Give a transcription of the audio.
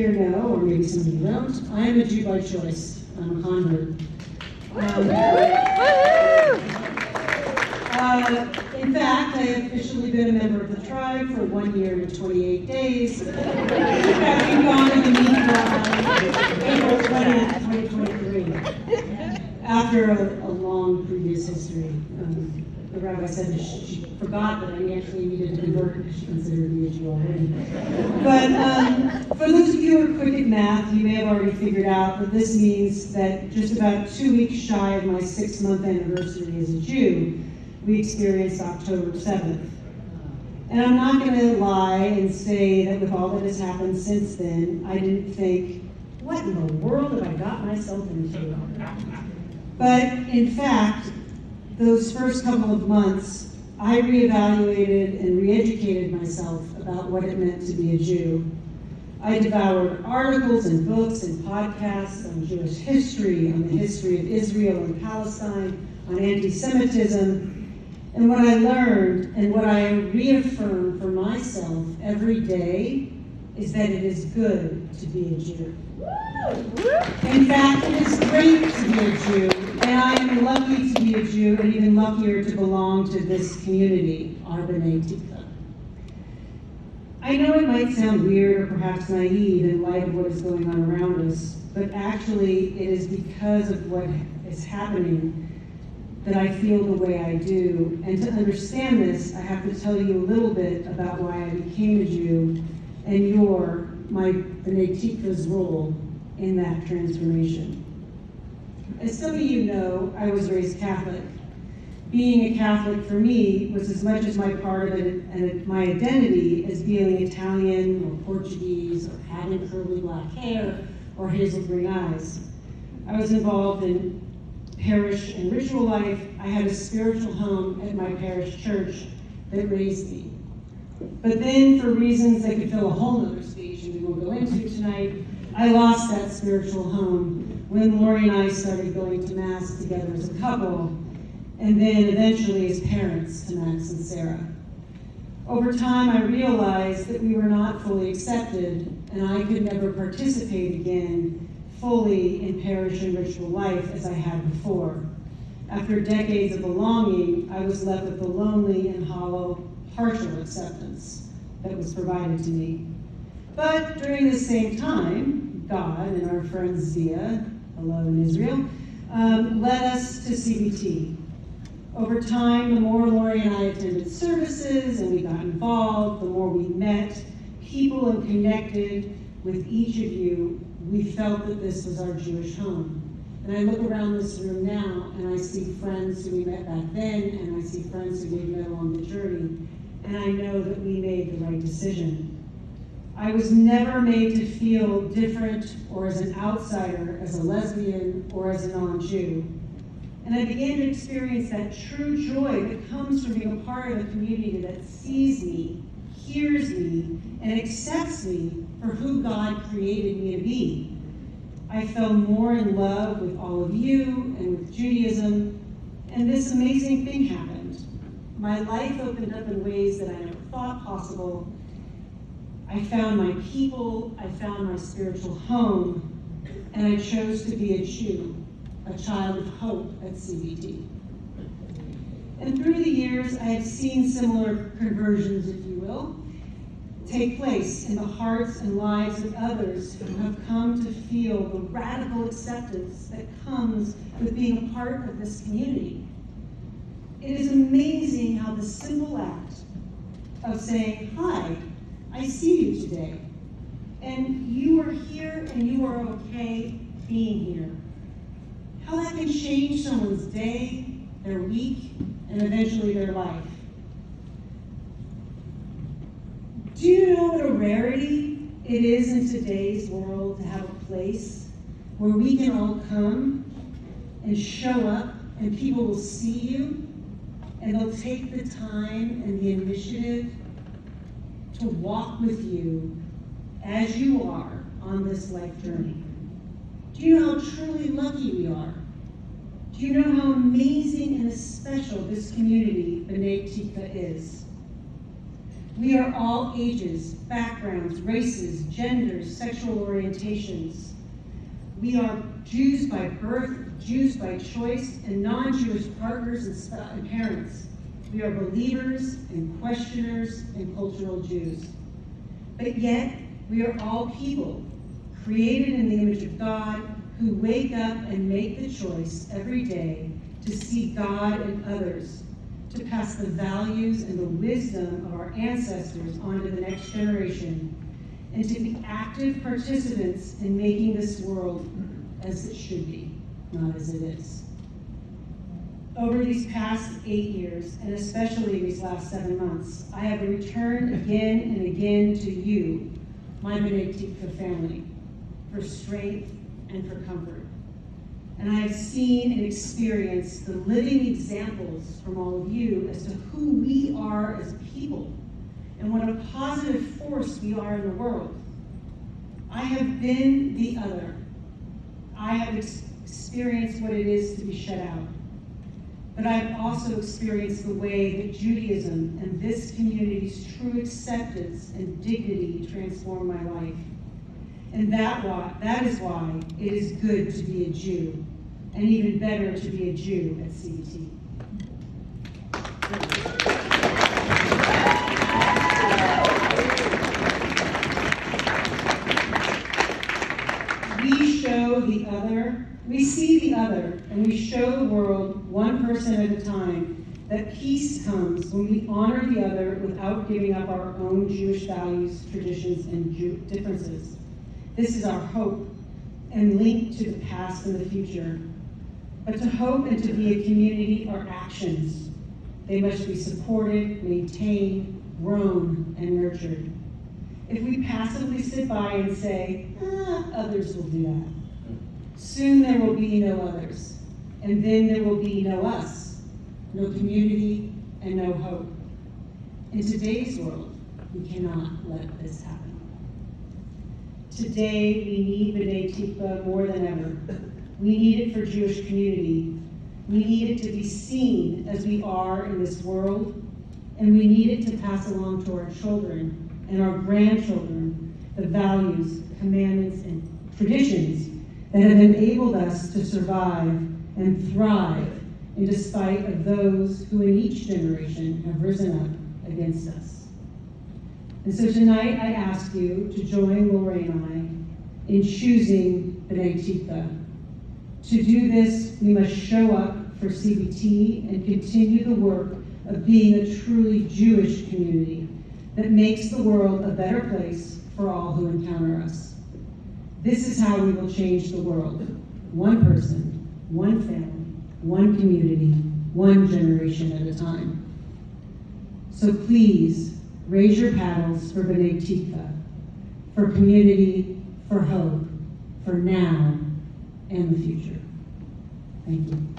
Here know, or maybe some of you don't, I am a Jew by choice. I'm a convert. In fact, I have officially been a member of the tribe for 1 year and 28 days. Having gone in the meantime, April 20th, 2023, after a long previous history. The rabbi said she forgot that I actually needed to convert because she considered me a Jew already. But for those of you who are quick at math, you may have already figured out that this means that just about 2 weeks shy of my 6-month anniversary as a Jew, we experienced October 7th. And I'm not going to lie and say that with all that has happened since then, I didn't think, what in the world have I got myself into? But in fact, those first couple of months, I reevaluated and re-educated myself about what it meant to be a Jew. I devoured articles and books and podcasts on Jewish history, on the history of Israel and Palestine, on anti-Semitism. And what I learned and what I reaffirm for myself every day is that it is good to be a Jew. In fact, it is great to be a Jew, and I am lucky to be a Jew and even luckier to belong to this community, our B'nai Tikvah. I know it might sound weird or perhaps naive in light of what is going on around us, but actually it is because of what is happening that I feel the way I do. And to understand this, I have to tell you a little bit about why I became a Jew and my B'nai Tikvah's role in that transformation. As some of you know, I was raised Catholic. Being a Catholic for me was as much as my part of it and my identity as being Italian or Portuguese or having curly black hair or hazel green eyes. I was involved in parish and ritual life. I had a spiritual home at my parish church that raised me. But then, for reasons that could fill a whole nother speech and we won't go into tonight, I lost that spiritual home when Lori and I started going to Mass together as a couple, and then eventually as parents to Max and Sarah. Over time, I realized that we were not fully accepted, and I could never participate again fully in parish and ritual life as I had before. After decades of belonging, I was left with the lonely and hollow partial acceptance that was provided to me. But during the same time, God and our friend Zia, hello in Israel, led us to CBT. Over time, the more Lori and I attended services and we got involved, the more we met people and connected with each of you, we felt that this was our Jewish home. And I look around this room now and I see friends who we met back then, and I see friends who we've met along the journey, and I know that we made the right decision. I was never made to feel different or as an outsider, as a lesbian, or as a non-Jew. And I began to experience that true joy that comes from being a part of a community that sees me, hears me, and accepts me for who God created me to be. I fell more in love with all of you and with Judaism, and this amazing thing happened. My life opened up in ways that I never thought possible. I found my people, I found my spiritual home, and I chose to be a Jew, a child of hope at CBT. And through the years, I have seen similar conversions, if you will, take place in the hearts and lives of others who have come to feel the radical acceptance that comes with being a part of this community. It is amazing how the simple act of saying, "Hi, I see you today, and you are here and you are okay being here," how that can change someone's day, their week, and eventually their life. Do you know what a rarity it is in today's world to have a place where we can all come and show up and people will see you and they'll take the time and the initiative to walk with you as you are on this life journey? Do you know how truly lucky we are? Do you know how amazing and special this community, B'nai Tikvah, is? We are all ages, backgrounds, races, genders, sexual orientations. We are Jews by birth, Jews by choice, and non-Jewish partners and parents. We are believers and questioners and cultural Jews. But yet, we are all people, created in the image of God, who wake up and make the choice every day to see God in others, to pass the values and the wisdom of our ancestors on to the next generation, and to be active participants in making this world as it should be, not as it is. Over these past 8 years, and especially these last 7 months, I have returned again and again to you, my B'nai Tikvah family, for strength and for comfort. And I have seen and experienced the living examples from all of you as to who we are as people and what a positive force we are in the world. I have been the other. I have experienced what it is to be shut out. But I've also experienced the way that Judaism and this community's true acceptance and dignity transformed my life. And that is why it is good to be a Jew, and even better to be a Jew at CBT. We see the other, and we show the world, one person at a time, that peace comes when we honor the other without giving up our own Jewish values, traditions, and differences. This is our hope and link to the past and the future. But to hope and to be a community are actions. They must be supported, maintained, grown, and nurtured. If we passively sit by and say, others will do that, soon there will be no others, and then there will be no us, no community, and no hope. In today's world, we cannot let this happen. Today, we need B'nai Tikvah more than ever. We need it for Jewish community. We need it to be seen as we are in this world, and we need it to pass along to our children and our grandchildren the values, commandments, and traditions that have enabled us to survive and thrive in despite of those who in each generation have risen up against us. And so tonight I ask you to join Lori and I in choosing B'nai Tikvah. To do this, we must show up for CBT and continue the work of being a truly Jewish community that makes the world a better place for all who encounter us. This is how we will change the world. One person, one family, one community, one generation at a time. So please, raise your paddles for B'nai Tikvah, for community, for hope, for now and the future. Thank you.